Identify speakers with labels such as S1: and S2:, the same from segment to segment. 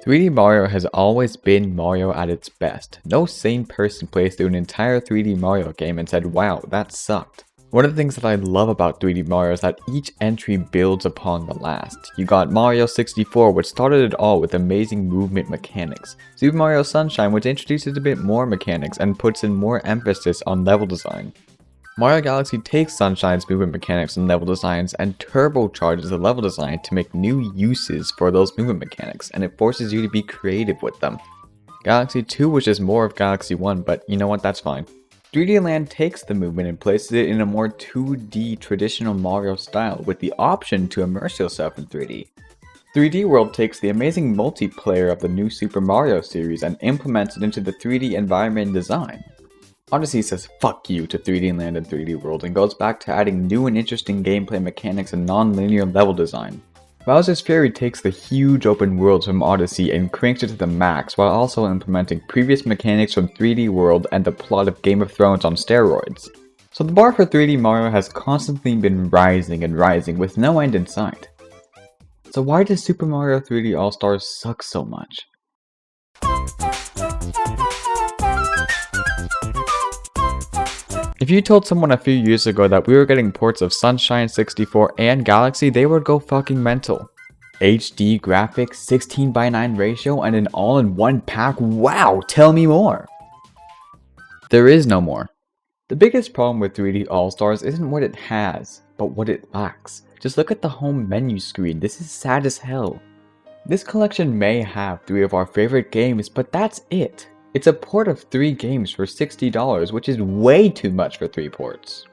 S1: 3D Mario has always been Mario at its best. No sane person plays through an entire 3D Mario game and said, wow, that sucked. One of the things that I love about 3D Mario is that each entry builds upon the last. You got Mario 64, which started it all with amazing movement mechanics. Super Mario Sunshine, which introduces a bit more mechanics and puts in more emphasis on level design. Mario Galaxy takes Sunshine's movement mechanics and level designs and turbocharges the level design to make new uses for those movement mechanics, and it forces you to be creative with them. Galaxy 2 was just more of Galaxy 1, but you know what, that's fine. 3D Land takes the movement and places it in a more 2D traditional Mario style with the option to immerse yourself in 3D. 3D World takes the amazing multiplayer of the new Super Mario series and implements it into the 3D environment design. Odyssey says fuck you to 3D Land and 3D World and goes back to adding new and interesting gameplay mechanics and non-linear level design. Bowser's Fury takes the huge open worlds from Odyssey and cranks it to the max while also implementing previous mechanics from 3D World and the plot of Game of Thrones on steroids. So the bar for 3D Mario has constantly been rising and rising with no end in sight. So why does Super Mario 3D All-Stars suck so much? If you told someone a few years ago that we were getting ports of Sunshine 64 and Galaxy, they would go fucking mental. HD graphics, 16:9 ratio, and an all-in-one pack, wow, tell me more! There is no more. The biggest problem with 3D All-Stars isn't what it has, but what it lacks. Just look at the home menu screen, this is sad as hell. This collection may have 3 of our favorite games, but that's it. It's a port of 3 games for $60, which is way too much for 3 ports.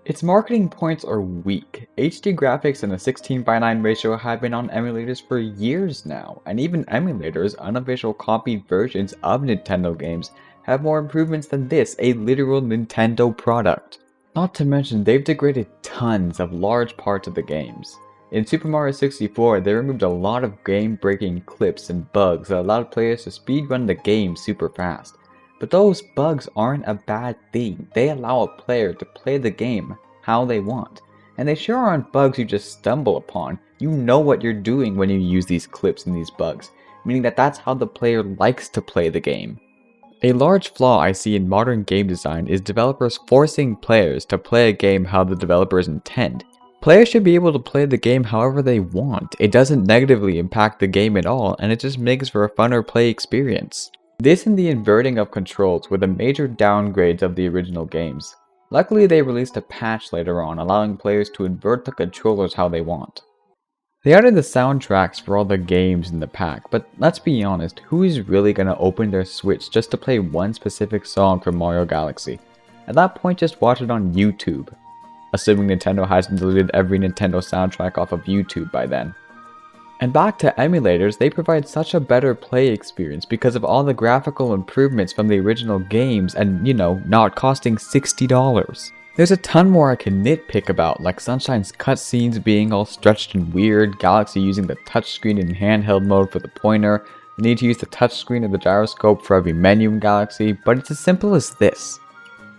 S1: Its marketing points are weak. HD graphics and a 16:9 ratio have been on emulators for years now, and even emulators, unofficial copied versions of Nintendo games, have more improvements than this, a literal Nintendo product. Not to mention, they've degraded tons of large parts of the games. In Super Mario 64, they removed a lot of game-breaking clips and bugs that allowed players to speedrun the game super fast. But those bugs aren't a bad thing, they allow a player to play the game how they want. And they sure aren't bugs you just stumble upon, you know what you're doing when you use these clips and these bugs, meaning that that's how the player likes to play the game. A large flaw I see in modern game design is developers forcing players to play a game how the developers intend. Players should be able to play the game however they want. It doesn't negatively impact the game at all, and it just makes for a funner play experience. This and the inverting of controls were the major downgrades of the original games. Luckily, they released a patch later on, allowing players to invert the controllers how they want. They added the soundtracks for all the games in the pack, but let's be honest, who is really gonna open their Switch just to play one specific song from Mario Galaxy? At that point, just watch it on YouTube. Assuming Nintendo hasn't deleted every Nintendo soundtrack off of YouTube by then. And back to emulators, they provide such a better play experience because of all the graphical improvements from the original games and, you know, not costing $60. There's a ton more I can nitpick about, like Sunshine's cutscenes being all stretched and weird, Galaxy using the touchscreen in handheld mode for the pointer, the need to use the touchscreen of the gyroscope for every menu in Galaxy, but it's as simple as this.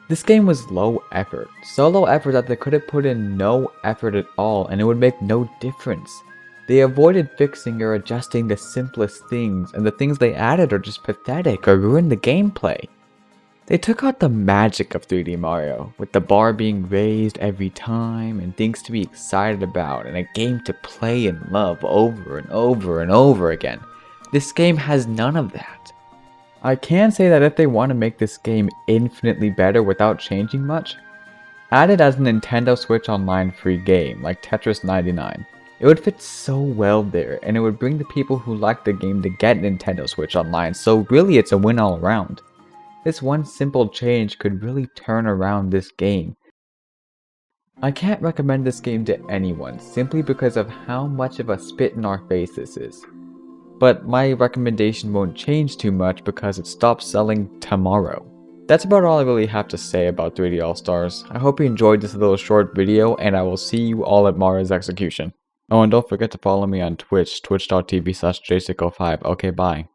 S1: This game was low effort, so low effort that they could have put in no effort at all and it would make no difference. They avoided fixing or adjusting the simplest things, and the things they added are just pathetic or ruin the gameplay. They took out the magic of 3D Mario, with the bar being raised every time and things to be excited about and a game to play and love over and over and over again. This game has none of that. I can say that if they want to make this game infinitely better without changing much, add it as a Nintendo Switch Online free game like Tetris 99. It would fit so well there, and it would bring the people who like the game to get Nintendo Switch Online, so really it's a win all around. This one simple change could really turn around this game. I can't recommend this game to anyone simply because of how much of a spit in our face this is. But my recommendation won't change too much because it stops selling tomorrow. That's about all I really have to say about 3D All-Stars. I hope you enjoyed this little short video, and I will see you all at Mario's execution. Oh, and don't forget to follow me on Twitch, twitch.tv/Jaysic05. Okay, bye.